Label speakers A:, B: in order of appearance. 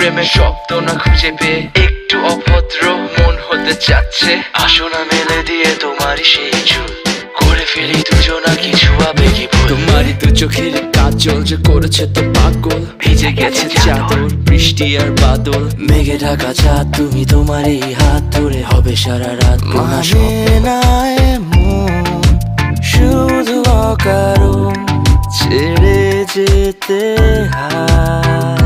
A: প্রেমের শব্দ না খুঁজে পেয়ে একটু অভদ্র মন হতে চাচ্ছে। আসো না মেলে দিয়ে তোমারই সেই চুল, করে ফেলি দুজনা কিছু আবেগী ভুল। তোমারই দু চোখের কাজল যে করেছে তো পাগল, ভিজে গেছে চাদর বৃষ্টি আর বাদল। মেঘে ঢাকা চাঁদ তুমি তোমারই হাত ধরে হবে সারা রাত।
B: মানে না এমন শুধু অকারণ ছেড়ে যেতে হয়।